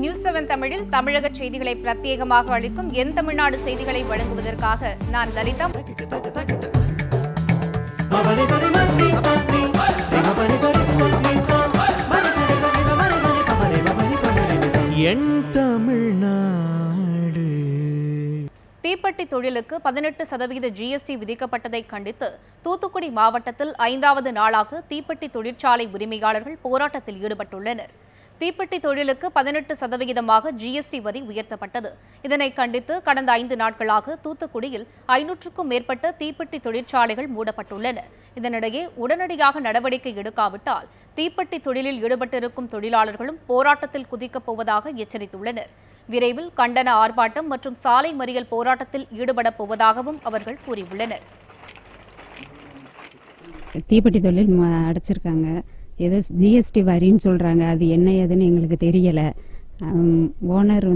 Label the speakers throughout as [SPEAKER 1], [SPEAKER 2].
[SPEAKER 1] News 7 தமிழில் தமிழக செய்திகளை பிரத்யேகமாக அளிக்கும் என் தமிழ்நாடு செய்திகளை வழங்குவதற்காக நான் லலிதா.
[SPEAKER 2] என் தமிழ்நாடு.
[SPEAKER 1] தீப்பெட்டி தொழிலுக்கு 18% GST விதிக்கப்பட்டதை கண்டித்து தூத்துக்குடி மாவட்டத்தில் 5வது நாளாக தீப்பெட்டி தொழிற்சாலை உரிமையாளர்கள் போராட்டத்தில் ஈடுபட்டுள்ளனர். தீப்பெட்டி தொழிலுக்கு 18% GST வரி உயர்த்தப்பட்டது. இதனை கண்டித்து கடந்த 5 நாட்களாக தூத்துக்குடியில் 500க்கும் மேற்பட்ட தீப்பெட்டி தொழிற்சாலைகள் மூடப்பட்டுள்ளன. இதனிடையே உடனடியாக நடவடிக்கை எடுக்காவிட்டால் தீப்பெட்டி தொழிலில் ஈடுபட்டிருக்கும் தொழிலாளர்களும் போராட்டத்தில் குதிக்கப் போவதாக எச்சரித்துள்ளனர். விரைவில் கண்டன ஆர்ப்பாட்டம் மற்றும் சாலை மறியல் போராட்டத்தில் ஈடுபடப் போவதாகவும் அவர்கள் கூறியுள்ளனர்.
[SPEAKER 3] தீப்பெட்டி தொழில் அடைச்சிருக்காங்க, ஏதோ ஜிஎஸ்டி வரின்னு சொல்கிறாங்க, அது என்ன ஏதுன்னு எங்களுக்கு தெரியலை. ஓனர்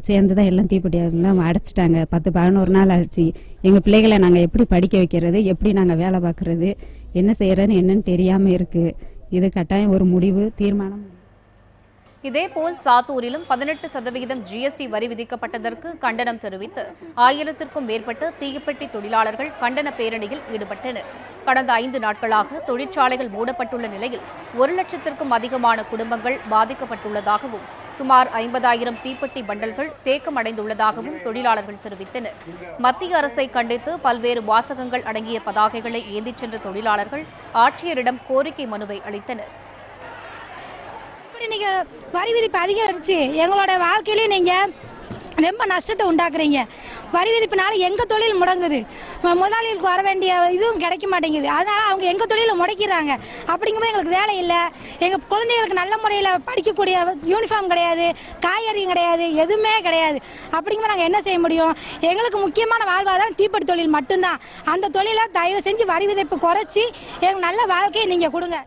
[SPEAKER 3] சேர்ந்து தான் எல்லாம் தீப்பெட்டி எல்லாம் அடைச்சிட்டாங்க. 10-11 நாள் ஆச்சு. எங்கள் பிள்ளைகளை நாங்கள் எப்படி படிக்க வைக்கிறது, எப்படி நாங்கள் வேலை பார்க்குறது, என்ன செய்யறதுன்னு என்னன்னு தெரியாமல் இருக்குது. இது கட்டாயம் ஒரு முடிவு தீர்மானம்.
[SPEAKER 1] இதேபோல் சாத்தூரிலும் 18% GST வரி விதிக்கப்பட்டதற்கு கண்டனம் தெரிவித்து 1000க்கும் மேற்பட்ட தீப்பெட்டி தொழிலாளர்கள் கண்டன பேரணியில் ஈடுபட்டனர். கடந்த 5 நாட்களாக தொழிற்சாலைகள் மூடப்பட்டுள்ள நிலையில் 1 லட்சத்திற்கும் அதிகமான குடும்பங்கள் பாதிக்கப்பட்டுள்ளதாகவும் சுமார் 50,000 தீப்பெட்டி பண்டல்கள் தேக்கமடைந்துள்ளதாகவும் தொழிலாளர்கள் தெரிவித்தனர். மத்திய அரசை கண்டித்து பல்வேறு வாசகங்கள் அடங்கிய பதாகைகளை ஏந்திச் சென்ற தொழிலாளர்கள் ஆட்சியரிடம் கோரிக்கை மனுவை அளித்தனர்.
[SPEAKER 4] நீங்க வரி விதிப்பு அதிகரிச்சு எங்களோட வாழ்க்கையிலே நீங்க ரொம்ப நஷ்டத்தை உண்டாக்குறீங்க. வரி விதிப்புனால எங்க தொழில் முடங்குது, முதலாளிகளுக்கு வர வேண்டிய இதுவும் கிடைக்க மாட்டேங்குது. அதனால அவங்க எங்க தொழிலை முடக்கிறாங்க. அப்படிங்கும்போது எங்களுக்கு வேலை இல்லை, எங்க குழந்தைகளுக்கு நல்ல முறையில் படிக்கக்கூடிய யூனிஃபார்ம் கிடையாது, காய்கறி கிடையாது, எதுவுமே கிடையாது. அப்படிங்கும்போது நாங்கள் என்ன செய்ய முடியும்? எங்களுக்கு முக்கியமான வாழ்வாதாரம் தீப்பெட்டி தொழில் மட்டும்தான். அந்த தொழிலை தயவு செஞ்சு வரி விதிப்பு குறைச்சி எங்களுக்கு நல்ல வாழ்க்கையை நீங்க கொடுங்க.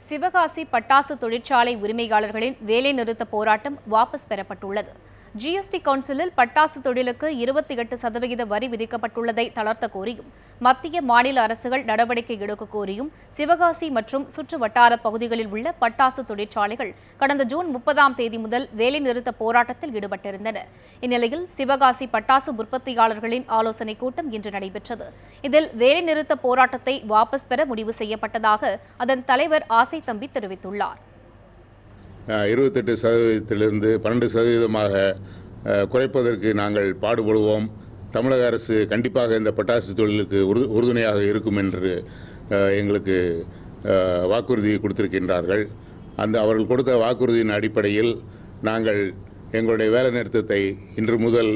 [SPEAKER 1] சிவகாசி பட்டாசு தொழிற்சாலை உரிமையாளர்களின் வேலைநிறுத்த போராட்டம் வாபஸ் பெறப்பட்டுள்ளது. GST கவுன்சிலில் பட்டாசு தொழிலுக்கு 28% வரி விதிக்கப்பட்டுள்ளதை தளர்த்த கோரியும் மத்திய மாநில அரசுகள் நடவடிக்கை எடுக்க கோரியும் சிவகாசி மற்றும் சுற்று வட்டார பகுதிகளில் உள்ள பட்டாசு தொழிற்சாலைகள் கடந்த ஜூன் 30ஆம் தேதி முதல் வேலைநிறுத்த போராட்டத்தில் ஈடுபட்டிருந்தன. இந்நிலையில் சிவகாசி பட்டாசு உற்பத்தியாளர்களின் ஆலோசனைக் கூட்டம் இன்று நடைபெற்றது. இதில் வேலைநிறுத்த போராட்டத்தை வாபஸ் பெற முடிவு செய்யப்பட்டதாக அதன் தலைவர் ஆசை தம்பி தெரிவித்துள்ளார்.
[SPEAKER 5] 28%லிருந்து 12% குறைப்பதற்கு நாங்கள் பாடுபடுவோம். தமிழக அரசு கண்டிப்பாக இந்த பட்டாசு தொழிலுக்கு உறுதுணையாக இருக்கும் என்று எங்களுக்கு வாக்குறுதி கொடுத்திருக்கின்றார்கள். அவர்கள் கொடுத்த வாக்குறுதியின் அடிப்படையில் நாங்கள் எங்களுடைய வேலை நிறுத்தத்தை இன்று முதல்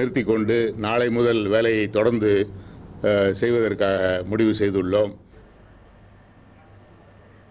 [SPEAKER 5] நிறுத்தி கொண்டு நாளை முதல் வேலையை தொடர்ந்து செய்வதற்காக முடிவு செய்துள்ளோம்.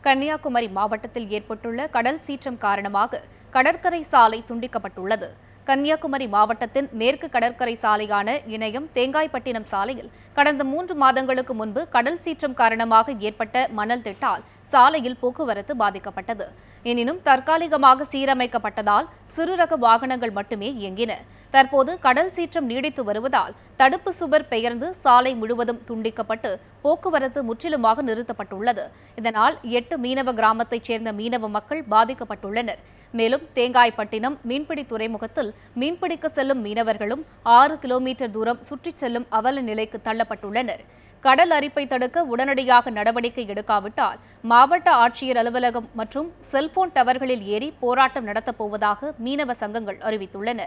[SPEAKER 1] கன்னியாகுமரி மாவட்டத்தில் ஏற்பட்டுள்ள கடல் சீற்றம் காரணமாக கடற்கரை சாலை துண்டிக்கப்பட்டுள்ளது. கன்னியாகுமரி மாவட்டத்தின் மேற்கு கடற்கரை சாலையான இணையம் தேங்காய்பட்டினம் சாலையில் கடந்த 3 மாதங்களுக்கு முன்பு கடல் சீற்றம் காரணமாக ஏற்பட்ட மணல் திட்டால் சாலையில் போக்குவரத்து பாதிக்கப்பட்டது. எனினும் தற்காலிகமாக சீரமைக்கப்பட்டதால் சிறு ரக வாகனங்கள் மட்டுமே இயங்கின. தற்போது கடல் சீற்றம் நீடித்து வருவதால் தடுப்பு சுவர் பெயர்ந்து சாலை முழுவதும் துண்டிக்கப்பட்டு போக்குவரத்து முற்றிலுமாக நிறுத்தப்பட்டுள்ளது. இதனால் 8 மீனவ கிராமத்தைச் சேர்ந்த மீனவ மக்கள் பாதிக்கப்பட்டுள்ளனர். மேலும் தேங்காய்பட்டினம் மீன்பிடி துறைமுகத்தில் மீன்பிடிக்க செல்லும் மீனவர்களும் 6 கிலோமீட்டர் தூரம் சுற்றிச் செல்லும் அவல நிலைக்கு தள்ளப்பட்டுள்ளனர். கடல் அரிப்பை தடுக்க உடனடியாக நடவடிக்கை எடுக்காவிட்டால் மாவட்ட ஆட்சியர் அலுவலகம் மற்றும் செல்போன் டவர்களில் ஏறி போராட்டம் நடத்தப் போவதாக மீனவ சங்கங்கள் அறிவித்துள்ளன.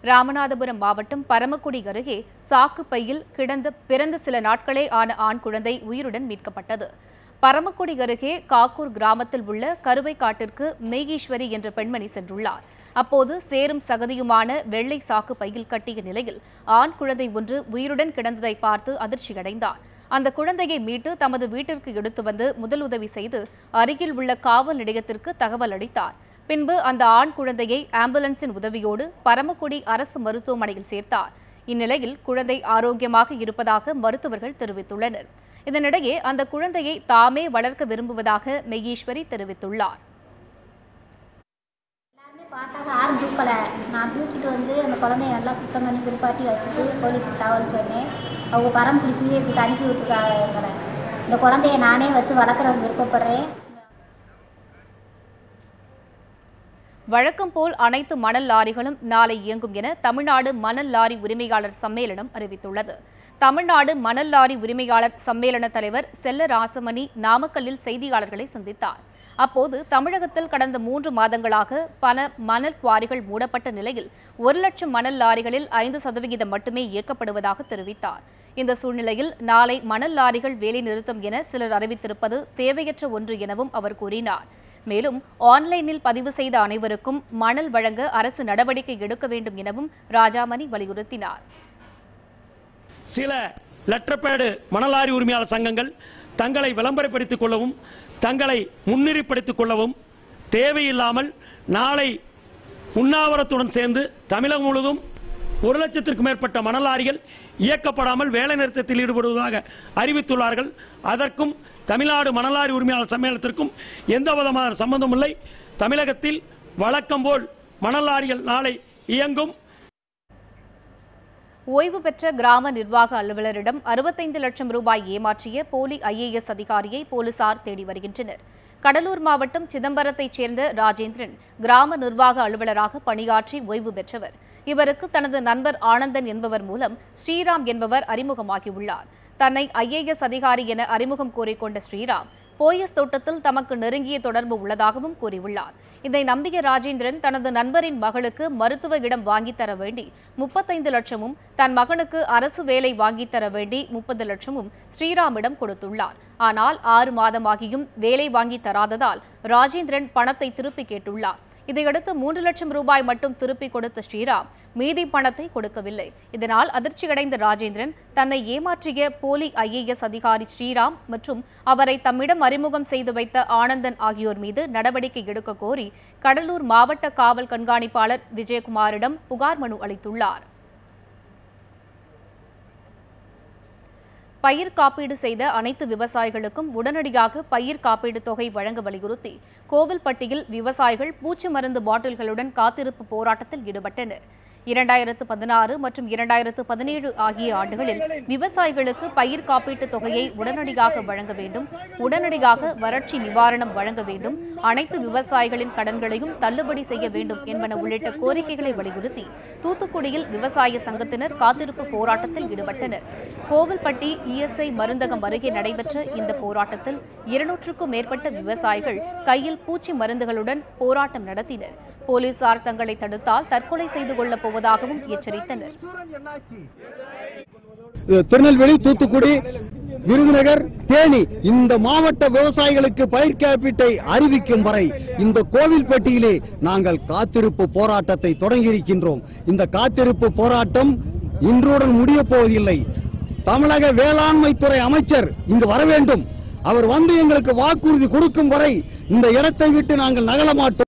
[SPEAKER 1] ராமநாதபுரம் மாவட்டம் பரமக்குடி அருகே சாக்கு பையில் பிறந்த சில நாட்களே ஆன ஆண் குழந்தை உயிருடன் மீட்கப்பட்டது. பரமக்குடி அருகே காக்கூர் கிராமத்தில் உள்ள கருவை காட்டிற்கு மெய்கீஸ்வரி என்ற பெண்மணி சென்றுள்ளார். அப்போது சேரும் சகதியுமான வெள்ளை சாக்கு பையில் கட்டிய நிலையில் ஆண் குழந்தை ஒன்று உயிருடன் கிடந்ததை பார்த்து அதிர்ச்சியடைந்தார். அந்த குழந்தையை மீட்டு தமது வீட்டிற்கு எடுத்து வந்து முதலுதவி செய்து அருகில் உள்ள காவல் நிலையத்திற்கு தகவல் அளித்தார். பின்பு அந்த ஆண் குழந்தையை ஆம்புலன்ஸின் உதவியோடு பரமக்குடி அரசு மருத்துவமனையில் சேர்த்தார். இந்நிலையில் குழந்தை ஆரோக்கியமாக இருப்பதாக மருத்துவர்கள் தெரிவித்துள்ளனர். இதனிடையே அந்த குழந்தையை தாமே வளர்க்க விரும்புவதாக மெய்கீஸ்வரி தெரிவித்துள்ளார்.
[SPEAKER 6] பார்த்தாக யாரும் தூக்கலை. நான் தூக்கிட்டு வந்து அந்த குழந்தைய நல்லா சுத்தம் பண்ணி குளிப்பாட்டி வச்சுட்டு போலீஸுக்கு தகவல் சொன்னேன். அவங்க பரம்புலி சிஎஸ்சிக்கு அனுப்பி விட்டுருக்காங்க. இந்த குழந்தைய நானே வச்சு வளர்க்குற விருப்பப்படுறேன்.
[SPEAKER 1] வழக்கம் போல் அனைத்து மணல் லாரிகளும் நாளை இயங்கும் என தமிழ்நாடு மணல் லாரி உரிமையாளர் சம்மேளனம் அறிவித்துள்ளது. தமிழ்நாடு மணல் லாரி உரிமையாளர் சம்மேளன தலைவர் செல்ல ராசமணி நாமக்கல்லில் செய்தியாளர்களை சந்தித்தார். அப்போது தமிழகத்தில் கடந்த 3 மாதங்களாக பல மணல் குவாரிகள் மூடப்பட்ட நிலையில் 1 லட்சம் மணல் லாரிகளில் 5% மட்டுமே இயக்கப்படுவதாக தெரிவித்தார். இந்த சூழ்நிலையில் நாளை மணல் லாரிகள் வேலை நிறுத்தம் என சிலர் அறிவித்திருப்பது தேவையற்ற ஒன்று எனவும் அவர் கூறினார். மேலும் ஆன்லைனில் பதிவு செய்த அனைவருக்கும் மணல் வழங்க அரசு நடவடிக்கை எடுக்க வேண்டும் எனவும் ராஜாமணி வலியுறுத்தினார்.
[SPEAKER 7] சில லெட்டர் பேடு மணலாரி உரிமையாளர் சங்கங்கள் தங்களை விளம்பரப்படுத்திக் கொள்ளவும் தங்களை முன்னிறுப்படுத்திக் கொள்ளவும் தேவையில்லாமல் நாளை உண்ணாவிரத்துடன் சேர்ந்து தமிழகம் முழுவதும் 1 லட்சத்திற்கும் மேற்பட்ட மணலாரிகள் இயக்கப்படாமல் வேலை நிறுத்தத்தில் ஈடுபடுவதாக அறிவித்துள்ளார்கள். அதற்கும் தமிழ்நாடு மணலாரி உரிமையாளர் சம்மேளனத்திற்கும் எந்த விதமான சம்பந்தம் இல்லை. தமிழகத்தில் வழக்கம் போல் மணலாரிகள் நாளை இயங்கும்.
[SPEAKER 1] ஓய்வு பெற்ற கிராம நிர்வாக அலுவலரிடம் 65 லட்சம் ரூபாய் ஏமாற்றிய போலி IAS அதிகாரியை போலீசார் தேடி வருகின்றனர். கடலூர் மாவட்டம் சிதம்பரத்தைச் சேர்ந்த ராஜேந்திரன் கிராம நிர்வாக அலுவலராக பணியாற்றி ஓய்வு பெற்றவர். இவருக்கு தனது நண்பர் ஆனந்தன் என்பவர் மூலம் ஸ்ரீராம் என்பவர் அறிமுகமாகியுள்ளார். தன்னை IAS அதிகாரி என அறிமுகம் கோரிக்கொண்ட ஸ்ரீராம் போயஸ் தோட்டத்தில் தமக்கு நெருங்கிய தொடர்பு உள்ளதாகவும் கூறியுள்ளார். இதை நம்பிய ராஜேந்திரன் தனது நண்பரின் மகளுக்கு மருத்துவ இடம் வாங்கித்தர வேண்டி 35 லட்சமும் தன் மகனுக்கு அரசு வேலை வாங்கித்தர வேண்டி 30 லட்சமும் ஸ்ரீராமிடம் கொடுத்துள்ளார். ஆனால் 6 மாதமாகியும் வேலை வாங்கி தராததால் ராஜேந்திரன் பணத்தை திருப்பி கேட்டுள்ளார். இதையடுத்து 3 லட்சம் ரூபாய் மட்டும் திருப்பி கொடுத்த ஸ்ரீராம் மீதி பணத்தை கொடுக்கவில்லை. இதனால் அதிர்ச்சியடைந்த ராஜேந்திரன் தன்னை ஏமாற்றிய போலி IAS அதிகாரி ஸ்ரீராம் மற்றும் அவரை தம்மிடம் அறிமுகம் செய்து வைத்த ஆனந்தன் ஆகியோர் மீது நடவடிக்கை எடுக்க கோரி கடலூர் மாவட்ட காவல் கண்காணிப்பாளர் விஜயகுமாரிடம் புகார் மனு அளித்துள்ளார். பயிர் காப்பீடு செய்த அனைத்து விவசாயிகளுக்கும் உடனடியாக பயிர் காப்பீடு தொகை வழங்க வலியுறுத்தி கோவில்பட்டியில் விவசாயிகள் பூச்சி மருந்து பாட்டில்களுடன் காத்திருப்பு போராட்டத்தில் ஈடுபட்டனர். 2016 மற்றும் 2017 ஆகிய ஆண்டுகளில் விவசாயிகளுக்கு பயிர் காப்பீட்டு தொகையை உடனடியாக வழங்க வேண்டும், உடனடியாக வறட்சி நிவாரணம் வழங்க வேண்டும், அனைத்து விவசாயிகளின் கடன்களையும் தள்ளுபடி செய்ய வேண்டும் என்பன உள்ளிட்ட கோரிக்கைகளை வலியுறுத்தி தூத்துக்குடியில் விவசாய சங்கத்தினர் காத்திருப்பு போராட்டத்தில் ஈடுபட்டனர். கோவில்பட்டி ESI மருந்தகம் அருகே நடைபெற்ற இந்த போராட்டத்தில் 200க்கும் மேற்பட்ட விவசாயிகள் கையில் பூச்சி மருந்துகளுடன் போராட்டம் நடத்தினர். போலீசார் தங்களை தடுத்தால் தற்கொலை செய்து கொள்ளப் போவதாகவும் எச்சரித்தனர்.
[SPEAKER 8] திருநெல்வேலி, தூத்துக்குடி, விருதுநகர், தேனி இந்த மாவட்ட விவசாயிகளுக்கு பயிர் காப்பீட்டை அறிவிக்கும் வரை இந்த கோவில்பட்டியிலே நாங்கள் காத்திருப்பு போராட்டத்தை தொடங்கியிருக்கின்றோம். இந்த காத்திருப்பு போராட்டம் இன்றுடன் முடிய போவதில்லை. தமிழக வேளாண்மை துறை அமைச்சர் இங்கு வர வேண்டும். அவர் வந்து எங்களுக்கு வாக்குறுதி கொடுக்கும் வரை இந்த இடத்தை விட்டு நாங்கள் நகல மாட்டோம்.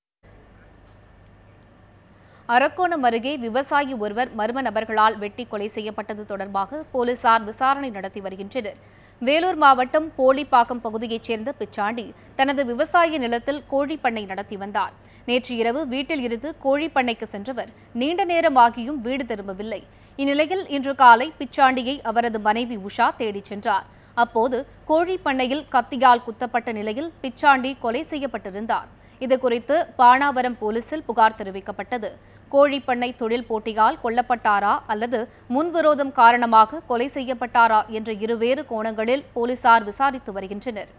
[SPEAKER 1] அரக்கோணம் அருகே விவசாயி ஒருவர் மர்ம நபர்களால் வெட்டி கொலை செய்யப்பட்டது தொடர்பாக போலீசார் விசாரணை நடத்தி வருகின்றனர். வேலூர் மாவட்டம் போலிப்பாக்கம் பகுதியைச் சேர்ந்த பிச்சாண்டி தனது விவசாய நிலத்தில் கோழிப்பண்ணை நடத்தி வந்தார். நேற்று இரவு வீட்டில் இருந்து கோழிப்பண்ணைக்கு சென்றவர் நீண்ட நேரம் ஆகியும் வீடு திரும்பவில்லை. இந்நிலையில் இன்று காலை பிச்சாண்டியை அவரது மனைவி உஷா தேடிச் சென்றார். அப்போது கோழிப்பண்ணையில் கத்தியால் குத்தப்பட்ட நிலையில் பிச்சாண்டி கொலை செய்யப்பட்டிருந்தார். இதுகுறித்து பாணாவரம் போலீசில் புகார் தெரிவிக்கப்பட்டது. கோழிப்பண்ணை தொழில் போட்டியால் கொல்லப்பட்டாரா அல்லது முன்விரோதம் காரணமாக கொலை செய்யப்பட்டாரா என்ற இருவேறு கோணங்களில் போலீசார் விசாரித்து வருகின்றனர்.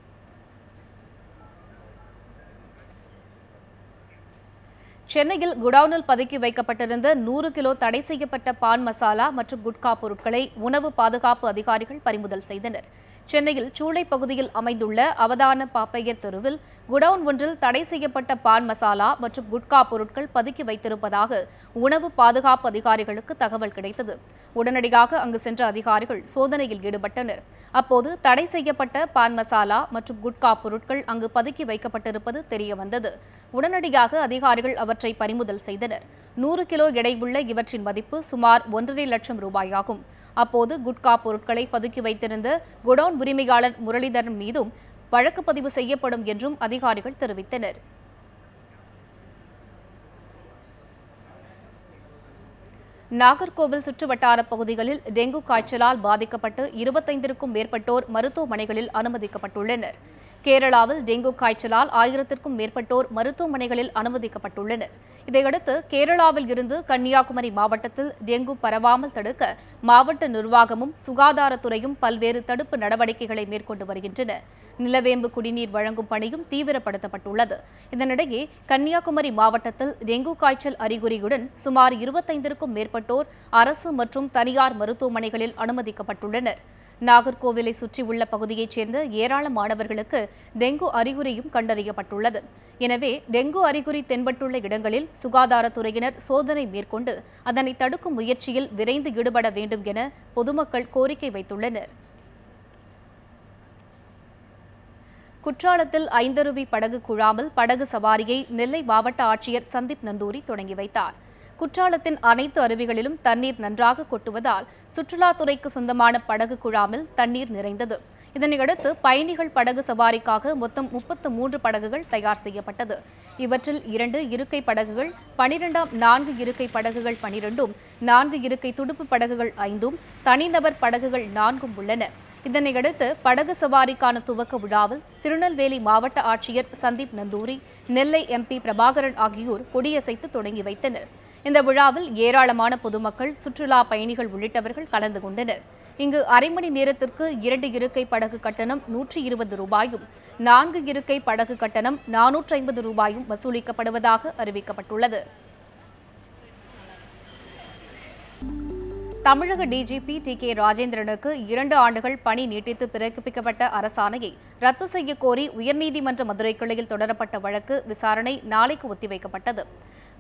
[SPEAKER 1] சென்னையில் குடவுனில் பதுக்கி வைக்கப்பட்டிருந்த 100 கிலோ தடை செய்யப்பட்ட பான் மசாலா மற்றும் குட்கா பொருட்களை உணவு பாதுகாப்பு அதிகாரிகள் பறிமுதல் செய்தனர். சென்னையில் சூளை பகுதியில் அமைந்துள்ள அவதான பாப்பையர் தெருவில் குடவுன் ஒன்றில் தடை செய்யப்பட்ட பான் மசாலா மற்றும் குட்கா பொருட்கள் பதுக்கி வைத்திருப்பதாக உணவு பாதுகாப்பு அதிகாரிகளுக்கு தகவல் கிடைத்தது. உடனடியாக அங்கு சென்ற அதிகாரிகள் சோதனையில் ஈடுபட்டனர். அப்போது தடை செய்யப்பட்ட பான் மசாலா மற்றும் குட்கா பொருட்கள் அங்கு பதுக்கி வைக்கப்பட்டிருப்பது தெரியவந்தது. உடனடியாக அதிகாரிகள் அவற்றை பறிமுதல் செய்தனர். 100 கிலோ எடையுள்ள இவற்றின் மதிப்பு சுமார் 1.5 லட்சம் ரூபாயாகும். அப்போது குட்கா பொருட்களை பதுக்கி வைத்திருந்த குடவுன் உரிமையாளர் முரளிதரன் மீதும் வழக்கு பதிவு செய்யப்படும் என்றும் அதிகாரிகள் தெரிவித்தனர். நாகர்கோவில் சுற்றுவட்டார பகுதிகளில் டெங்கு காய்ச்சலால் பாதிக்கப்பட்டு 25க்கும் மேற்பட்டோர் மருத்துவமனைகளில் அனுமதிக்கப்பட்டுள்ளனர். கேரளாவில் டெங்கு காய்ச்சலால் 1000க்கும் மேற்பட்டோர் மருத்துவமனைகளில் அனுமதிக்கப்பட்டுள்ளனர். இதையடுத்து கேரளாவில் இருந்து கன்னியாகுமரி மாவட்டத்தில் டெங்கு பரவாமல் தடுக்க மாவட்ட நிர்வாகமும் சுகாதாரத்துறையும் பல்வேறு தடுப்பு நடவடிக்கைகளை மேற்கொண்டு வருகின்றன. நிலவேம்பு குடிநீர் வழங்கும் பணியும் தீவிரப்படுத்தப்பட்டுள்ளது. இதனிடையே கன்னியாகுமரி மாவட்டத்தில் டெங்கு காய்ச்சல் அறிகுறியுடன் சுமார் 25க்கும் மேற்பட்டோர் அரசு மற்றும் தனியார் மருத்துவமனைகளில் அனுமதிக்கப்பட்டுள்ளனர். நாகர்கோவிலை சுற்றியுள்ள பகுதியைச் சேர்ந்த ஏராளமானவர்களுக்கு டெங்கு அறிகுறியும் கண்டறியப்பட்டுள்ளது. எனவே டெங்கு அறிகுறி தென்பட்டுள்ள இடங்களில் சுகாதாரத்துறையினர் சோதனை மேற்கொண்டு அதனை தடுக்கும் முயற்சியில் விரைந்து ஈடுபட வேண்டும் என பொதுமக்கள் கோரிக்கை வைத்துள்ளனர். குற்றாலத்தில் ஐந்தருவி படகு குழாமல் படகு சவாரியை நெல்லை மாவட்ட ஆட்சியர் சந்தீப் நந்தூரி தொடங்கி வைத்தார். குற்றாலத்தின் அனைத்து அருவிகளிலும் தண்ணீர் நன்றாக கொட்டுவதால் சுற்றுலாத்துறைக்கு சொந்தமான படகு குழாமில் தண்ணீர் நிறைந்தது. இதனையடுத்து பயணிகள் படகு சவாரிக்காக மொத்தம் 33 படகுகள் தயார் செய்யப்பட்டது. இவற்றில் 2 இருக்கை படகுகள் 12, 4 இருக்கை படகுகள் 12, 4 இருக்கை துடுப்பு படகுகள் 5, தனிநபர் படகுகள் 4 உள்ளன. இதனையடுத்து படகு சவாரிக்கான துவக்க விழாவில் திருநெல்வேலி மாவட்ட ஆட்சியர் சந்தீப் நந்தூரி, நெல்லை MP பிரபாகரன் ஆகியோர் கொடியசைத்து தொடங்கி வைத்தனர். இந்த விழாவில் ஏராளமான பொதுமக்கள், சுற்றுலா பயணிகள் உள்ளிட்டவர்கள் கலந்து கொண்டனர். இங்கு அரை மணி நேரத்திற்கு 2 இருக்கை படகு கட்டணம் 120 ரூபாயும், 4 இருக்கை படகு கட்டணம் 450 ரூபாயும் வசூலிக்கப்படுவதாக அறிவிக்கப்பட்டுள்ளது. தமிழக டிஜிபி TK ராஜேந்திரனுக்கு 2 ஆண்டுகள் பணி நீட்டித்து பிறப்பிக்கப்பட்ட அரசாணையை ரத்து செய்ய கோரி உயர்நீதிமன்ற மதுரை கிளையில் தொடரப்பட்ட வழக்கு விசாரணை நாளைக்கு ஒத்திவைக்கப்பட்டது.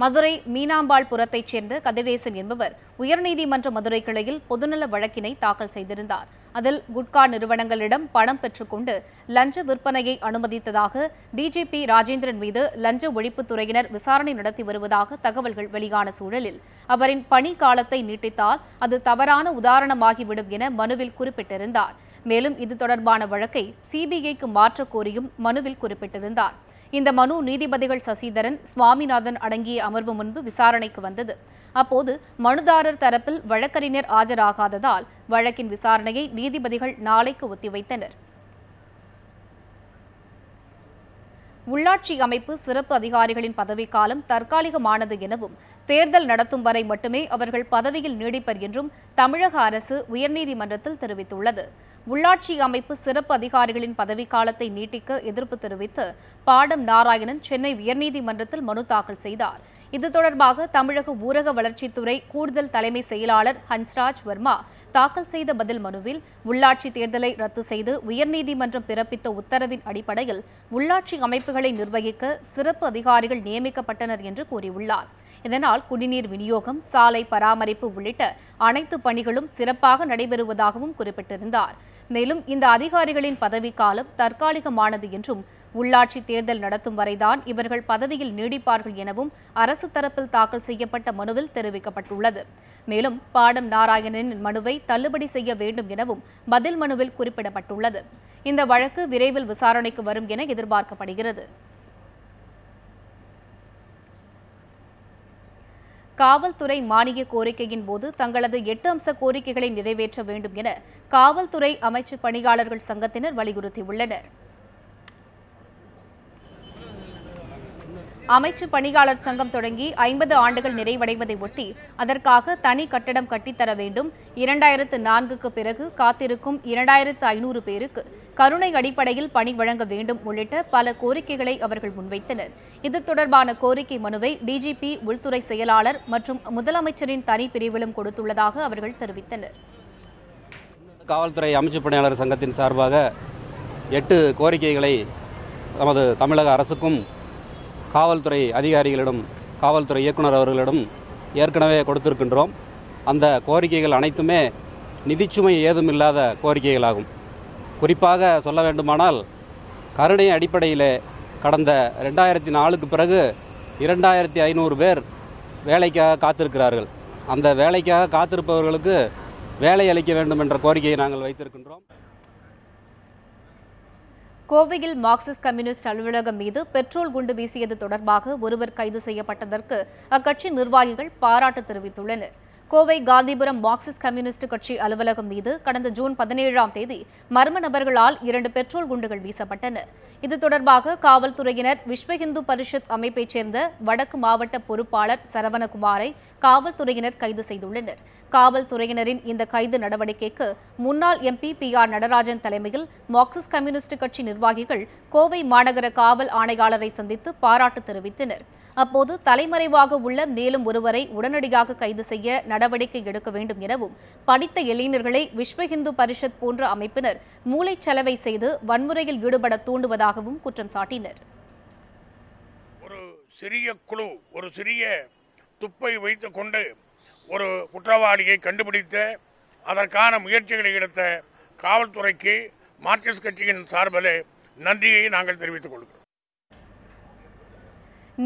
[SPEAKER 1] மதுரை மீனாம்பாள்புரத்தைச் சேர்ந்த கதிரேசன் என்பவர் உயர்நீதிமன்ற மதுரை கிளையில் பொதுநல வழக்கினை தாக்கல் செய்திருந்தார். அதில் குட்கா நிறுவனங்களிடம் பணம் பெற்றுக்கொண்டு லஞ்ச விற்பனையை அனுமதித்ததாக டிஜிபி ராஜேந்திரன் மீது லஞ்ச ஒழிப்புத்துறையினர் விசாரணை நடத்தி வருவதாக தகவல்கள் வெளியான சூழலில் அவரின் பணி காலத்தை நீட்டித்தால் அது தவறான உதாரணமாகிவிடும் என மனுவில் குறிப்பிட்டிருந்தார். மேலும் இது தொடர்பான வழக்கை CBIக்கு மாற்றக் கோரியும் மனுவில் குறிப்பிட்டிருந்தார். இந்த மனு நீதிபதிகள் சசிதரன், சுவாமிநாதன் அடங்கிய அமர்வு முன்பு விசாரணைக்கு வந்தது. அப்போது மனுதாரர் தரப்பில் வழக்கறிஞர் ஆஜராகாததால் வழக்கின் விசாரணையை நீதிபதிகள் நாளைக்கு ஒத்திவைத்தனர். உள்ளாட்சி அமைப்பு சிறப்பு அதிகாரிகளின் பதவிக்காலம் தற்காலிகமானது எனவும் தேர்தல் நடத்தும் வரை மட்டுமே அவர்கள் பதவியில் நீடிப்பர் என்றும் தமிழக அரசு உயர்நீதிமன்றத்தில் தெரிவித்துள்ளது. உள்ளாட்சி அமைப்பு சிறப்பு அதிகாரிகளின் பதவிக்காலத்தை நீட்டிக்க எதிர்ப்பு தெரிவித்து பாடம் நாராயணன் சென்னை உயர்நீதிமன்றத்தில் மனு தாக்கல் செய்தார். இது தொடர்பாக தமிழக ஊரக வளர்ச்சித்துறை கூடுதல் தலைமை செயலாளர் ஹன்ஸ்ராஜ் வர்மா தாக்கல் செய்த பதில் மனுவில் உள்ளாட்சி தேர்தலை ரத்து செய்து உயர்நீதிமன்றம் பிறப்பித்த உத்தரவின் அடிப்படையில் உள்ளாட்சி அமைப்புகளை நிர்வகிக்க சிறப்பு அதிகாரிகள் நியமிக்கப்பட்டனர் என்று கூறியுள்ளார். இதனால் குடிநீர் விநியோகம், சாலை பராமரிப்பு உள்ளிட்ட அனைத்து பணிகளும் சிறப்பாக நடைபெறுவதாகவும் குறிப்பிட்டிருந்தார். மேலும் இந்த அதிகாரிகளின் பதவிக்காலம் தற்காலிகமானது என்றும் உள்ளாட்சி தேர்தல் நடத்தும் வரைதான் இவர்கள் பதவியில் நீடிப்பார்கள் எனவும் அரசு தரப்பில் தாக்கல் செய்யப்பட்ட மனுவில் தெரிவிக்கப்பட்டுள்ளது. மேலும் பாடம் நாராயணனின் மனுவை தள்ளுபடி செய்ய வேண்டும் எனவும் பதில் மனுவில் குறிப்பிடப்பட்டுள்ளது. இந்த வழக்கு விரைவில் விசாரணைக்கு வரும் என எதிர்பார்க்கப்படுகிறது. காவல்துறை மானிய கோரிக்கையின் போது தங்களது 8 அம்ச கோரிக்கைகளை நிறைவேற்ற வேண்டும் என காவல்துறை அமைச்சு பணியாளர்கள் சங்கத்தினர் வலியுறுத்தியுள்ளனர். அமைச்சு பணியாளர் சங்கம் தொடங்கி 50 ஆண்டுகள் நிறைவடைவதை ஒட்டி அதற்காக தனி கட்டடம் கட்டித்தர வேண்டும், 2004க்கு பிறகு காத்திருக்கும் 2500 பேருக்கு கருணை அடிப்படையில் பணி வழங்க வேண்டும் உள்ளிட்ட பல கோரிக்கைகளை அவர்கள் முன்வைத்தனர். இது தொடர்பான கோரிக்கை மனுவை டிஜிபி, உள்துறை செயலாளர் மற்றும் முதலமைச்சரின் தனி பிரிவிலும் கொடுத்துள்ளதாக அவர்கள் தெரிவித்தனர்.
[SPEAKER 9] காவல்துறை அமைச்சு பணியாளர் சங்கத்தின் சார்பாக 8 கோரிக்கைகளை நமது தமிழக அரசுக்கும் காவல்துறை அதிகாரிகளிடம், காவல்துறை இயக்குனர் அவர்களிடம் ஏற்கனவே கொடுத்திருக்கின்றோம். அந்த கோரிக்கைகள் அனைத்துமே நிதிச்சுமை ஏதுமில்லாத கோரிக்கைகளாகும். குறிப்பாக சொல்ல வேண்டுமானால் கருணை அடிப்படையில் கடந்த 2004க்கு பிறகு 2500 பேர் வேலைக்காக காத்திருக்கிறார்கள். அந்த வேலைக்காக காத்திருப்பவர்களுக்கு வேலை அளிக்க வேண்டும் என்ற கோரிக்கையை நாங்கள் வைத்திருக்கின்றோம்.
[SPEAKER 1] கோவையில் மார்க்சிஸ்ட் கம்யூனிஸ்ட் அலுவலகம் மீது பெட்ரோல் குண்டு வீசியது தொடர்பாக ஒருவர் கைது செய்யப்பட்டதற்கு அக்கட்சி நிர்வாகிகள் பாராட்டு தெரிவித்துள்ளனர். கோவை காந்திபுரம் மார்க்சிஸ்ட் கம்யூனிஸ்ட் கட்சி அலுவலகம் மீது கடந்த ஜூன் 17ஆம் தேதி மர்ம நபர்களால் 2 பெட்ரோல் குண்டுகள் வீசப்பட்டன. இது தொடர்பாக காவல்துறையினர் விஸ்வ இந்து பரிஷத் அமைப்பைச் சேர்ந்த வடக்கு மாவட்ட பொறுப்பாளர் சரவணகுமாரை காவல்துறையினர் கைது செய்துள்ளனர். காவல்துறையினரின் இந்த கைது நடவடிக்கைக்கு முன்னாள் MP PR நடராஜன் தலைமையில் மார்க்சிஸ்ட் கம்யூனிஸ்ட் கட்சி நிர்வாகிகள் கோவை மாநகர காவல் ஆணையாளரை சந்தித்து பாராட்டு தெரிவித்தனர். அப்போது தலைமறைவாக உள்ள மேலும் ஒருவரை உடனடியாக கைது செய்ய நடவடிக்கை எடுக்க வேண்டும் எனவும், படித்த இளைஞர்களை விஸ்வ இந்து பரிஷத் போன்ற அமைப்பினர் மூளைச்சலவை செய்து வன்முறையில் ஈடுபட தூண்டுவதாகவும் குற்றம் சாட்டினர்.
[SPEAKER 10] ஒரு சிறிய குழு ஒரு சிறிய துப்பை வைத்துக் கொண்டு ஒரு குற்றவாளியை கண்டுபிடித்த அதற்கான முயற்சிகளை எடுத்த காவல்துறைக்கு மார்க்சிஸ்ட் கட்சியின் சார்பில் நன்றியை நாங்கள் தெரிவித்துக் கொள்கிறோம்.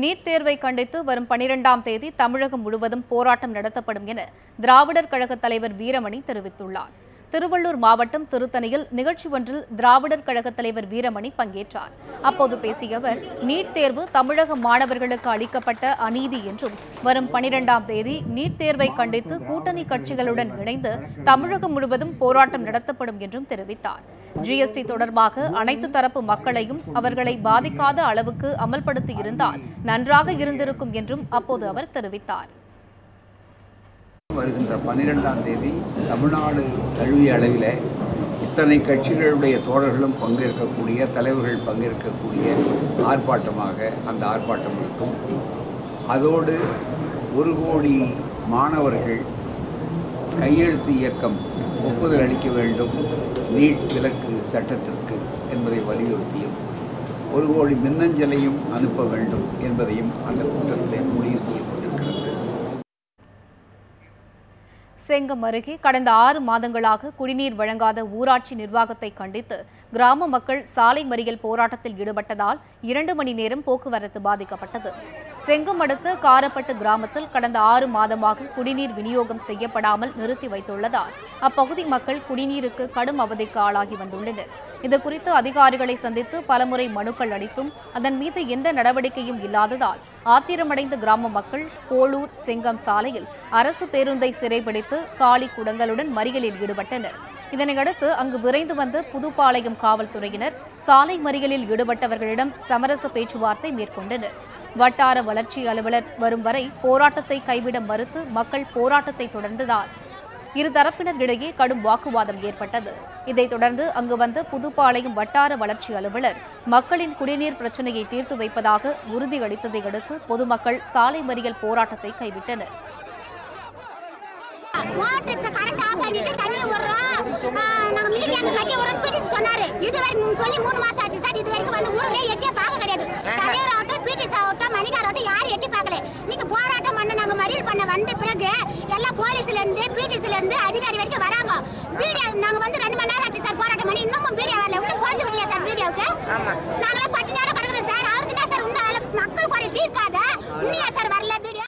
[SPEAKER 1] நீட் தேர்வை கண்டித்து வரும் 12ஆம் தேதி தமிழகம் முழுவதும் போராட்டம் நடத்தப்படும் என திராவிடர் கழக தலைவர் வீரமணி தெரிவித்துள்ளார். திருவள்ளூர் மாவட்டம் திருத்தணியில் நிகழ்ச்சி ஒன்றில் திராவிடர் கழக தலைவர் வீரமணி பங்கேற்றார். அப்போது பேசிய அவர், நீட் தேர்வு தமிழக மாணவர்களுக்கு அளிக்கப்பட்ட அநீதி என்றும், வரும் 12ஆம் தேதி நீட் தேர்வை கண்டித்து கூட்டணி கட்சிகளுடன் இணைந்து தமிழகம் முழுவதும் போராட்டம் நடத்தப்படும் என்றும் தெரிவித்தார். GST தொடர்பாக அனைத்து தரப்பு மக்களையும் அவர்களை பாதிக்காத அளவுக்கு அமல்படுத்தி இருந்தால் நன்றாக இருந்திருக்கும் என்றும் அப்போது அவர் தெரிவித்தார்.
[SPEAKER 11] வருகின்ற 12ஆம் தேதி தமிழ்நாடு தழுவிய அளவில் இத்தனை கட்சிகளுடைய தோழர்களும் பங்கேற்கக்கூடிய, தலைவர்கள் பங்கேற்கக்கூடிய ஆர்ப்பாட்டமாக அந்த ஆர்ப்பாட்டம் இருக்கும். அதோடு 1 கோடி மாணவர்கள் கையெழுத்து இயக்கம் ஒப்புதல் அளிக்க வேண்டும் நீட் விலக்கு சட்டத்திற்கு என்பதை வலியுறுத்தியும், 1 கோடி மின்னஞ்சலையும் அனுப்ப வேண்டும் என்பதையும் அந்த கூட்டத்தில் முடிவு செய்யப்பட்டிருக்கிறது.
[SPEAKER 1] செங்கம் அருகே கடந்த 6 மாதங்களாக குடிநீர் வழங்காத ஊராட்சி நிர்வாகத்தை கண்டித்து கிராம மக்கள் சாலை மறியல் போராட்டத்தில் ஈடுபட்டதால் 2 மணி நேரம் போக்குவரத்து பாதிக்கப்பட்டது. செங்கம் அடுத்த காரப்பட்டு கிராமத்தில் கடந்த 6 மாதமாக குடிநீர் விநியோகம் செய்யப்படாமல் நிறுத்தி வைத்துள்ளதால் அப்பகுதி மக்கள் குடிநீருக்கு கடும் அவதிக்கு ஆளாகி வந்துள்ளனர். இதுகுறித்து அதிகாரிகளை சந்தித்து பலமுறை மனுக்கள் அளித்தும் அதன் மீது எந்த நடவடிக்கையும் இல்லாததால் ஆத்திரமடைந்த கிராம மக்கள் போளூர் செங்கம் சாலையில் அரசு பேருந்தை சிறைபிடித்து காலி குடங்களுடன் மறியலில் ஈடுபட்டனர். இதனையடுத்து அங்கு விரைந்து வந்த புதுப்பாளையம் காவல்துறையினர் சாலை மறியலில் ஈடுபட்டவர்களிடம் சமரச பேச்சுவார்த்தை மேற்கொண்டனர். வட்டார வளர்ச்சி அலுவலர் வரும் வரை போராட்டத்தை கைவிட மறுத்து மக்கள் போராட்டத்தை தொடர்ந்ததால் இருதரப்பினரிடையே கடும் வாக்குவாதம் ஏற்பட்டது. இதைத் தொடர்ந்து அங்கு வந்த புதுப்பாளையம் வட்டார வளர்ச்சி அலுவலர் மக்களின் குடிநீர் பிரச்சினையை தீர்த்து வைப்பதாக உறுதியளித்ததை அடுத்து பொதுமக்கள் சாலை மறியல் போராட்டத்தை கைவிட்டனர்.
[SPEAKER 12] சொன்னாரு இதுவரை சொல்லி 3 மாசம் ஆச்சு சார். இது வரைக்கும் வந்து ஊர்ல எட்டியே பார்க்க கிடையாது. தலைவராகட்டும் பிடிஎஸ் ஆகட்டும் மணிகாராகட்டும் யாரும் எட்டி பார்க்கல. நீங்க போராட்டம் பண்ண நாங்க மறியல் பண்ண வந்த பிறகு எல்லா போலீஸ்ல இருந்து பிடிஎஸ்ல இருந்து அதிகாரி வரைக்கும் வராங்க. பிடிஓ நாங்க வந்து 2 மணி நேரம் ஆச்சு சார் போராட்டம் பண்ணி. இன்னமும் பிடிஓ வரல. இன்னும் குழந்தை விடலையா சார் பிடிஓக்கு? நாங்களாம் பட்டினியோட கிடக்குறோம் சார். அவருக்கு என்ன சார் இன்னும் மக்கள் குறை தீர்க்காத இன்னும் சார் வரல பிடிஓ.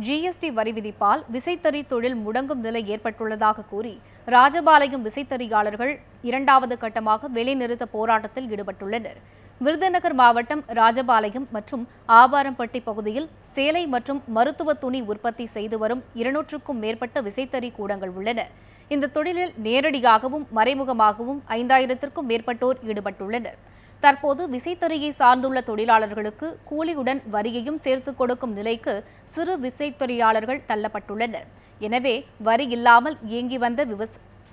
[SPEAKER 1] GST வரி விதிப்பால் விசைத்தறி தொழில் முடங்கும் நிலை ஏற்பட்டுள்ளதாக கூறி ராஜபாளையம் விசைத்தறியாளர்கள் 2வது கட்டமாக வேலைநிறுத்த போராட்டத்தில் ஈடுபட்டுள்ளனர். விருதுநகர் மாவட்டம் ராஜபாளையம் மற்றும் ஆவாரம்பட்டி பகுதியில் சேலை மற்றும் மருத்துவ துணி உற்பத்தி செய்து வரும் 200க்கும் மேற்பட்ட விசைத்தறி கூடங்கள் உள்ளன. இந்த தொழிலில் நேரடியாகவும் மறைமுகமாகவும் 5000த்திற்கும் மேற்பட்டோர் ஈடுபட்டுள்ளனர். தற்போது விசைத்தறியை சார்ந்துள்ள தொழிலாளர்களுக்கு கூலியுடன் வரியையும் சேர்த்து கொடுக்கும் நிலைக்கு சிறு விசைத்தறியாளர்கள் தள்ளப்பட்டுள்ளனர். எனவே வரி இல்லாமல் இயங்கி வந்த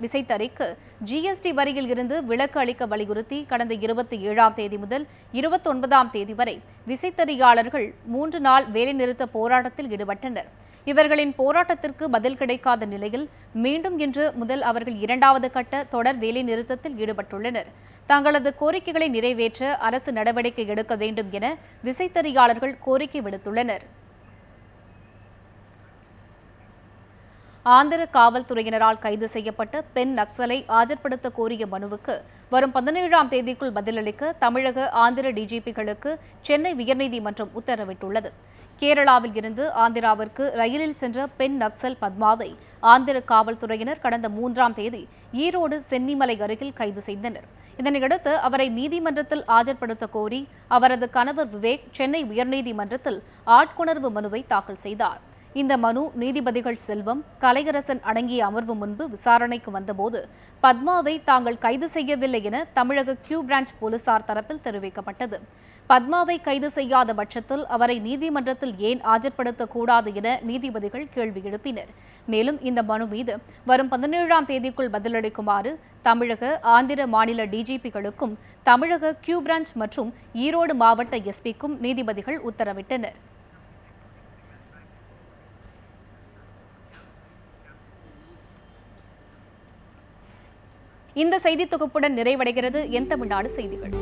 [SPEAKER 1] விசைத்தறிக்கு GST வரியில் இருந்து விலக்கு அளிக்க வலியுறுத்தி கடந்த 27ஆம் தேதி முதல் 29ஆம் தேதி வரை விசைத்தறியாளர்கள் 3 நாள் வேலைநிறுத்த போராட்டத்தில் ஈடுபட்டனர். இவர்களின் போராட்டத்திற்கு பதில் கிடைக்காத நிலையில் மீண்டும் இன்று முதல் அவர்கள் 2வது கட்ட தொடர் வேலை நிறுத்தத்தில் ஈடுபட்டுள்ளனர். தங்களது கோரிக்கைகளை நிறைவேற்ற அரசு நடவடிக்கை எடுக்க வேண்டும் என விசைத்தறியாளர்கள் கோரிக்கை விடுத்துள்ளனர். ஆந்திர காவல்துறையினரால் கைது செய்யப்பட்ட பெண் நக்சலை ஆஜர்படுத்த கோரிய மனுவுக்கு வரும் 17ஆம் தேதிக்குள் பதிலளிக்க தமிழக ஆந்திர DGPகளுக்கு சென்னை உயர்நீதிமன்றம் உத்தரவிட்டுள்ளது. கேரளாவில் இருந்து ஆந்திராவிற்கு ரயிலில் சென்ற பெண் நக்சல் பத்மாவை ஆந்திர காவல்துறையினர் கடந்த 3ஆம் தேதி ஈரோடு சென்னிமலை அருகில் கைது செய்தனர். இதனையடுத்து அவரை நீதிமன்றத்தில் ஆஜர்படுத்த கோரி அவரது கணவர் விவேக் சென்னை உயர்நீதிமன்றத்தில் ஆட்கொணர்வு மனுவை தாக்கல் செய்தார். இந்த மனு நீதிபதிகள் செல்வம், கலையரசன் அடங்கிய அமர்வு முன்பு விசாரணைக்கு வந்தபோது பத்மாவை தாங்கள் கைது செய்யவில்லை என தமிழக கியூ பிரான்ச் போலீசார் தரப்பில் தெரிவிக்கப்பட்டது. பத்மாவை கைது செய்யாத பட்சத்தில் அவரை நீதிமன்றத்தில் ஏன் ஆஜர்படுத்தக்கூடாது என நீதிபதிகள் கேள்வி எழுப்பினர். மேலும் இந்த மனு மீது வரும் 17ஆம் தேதிக்குள் பதிலளிக்குமாறு தமிழக, ஆந்திர மாநில டிஜிபிகளுக்கும் தமிழக கியூ பிரான்ச் மற்றும் ஈரோடு மாவட்ட எஸ்பிக்கும் நீதிபதிகள் உத்தரவிட்டனர். இந்த செய்தி தொகுப்புடன் நிறைவடைகிறது என் தமிழ்நாடு செய்திகள்.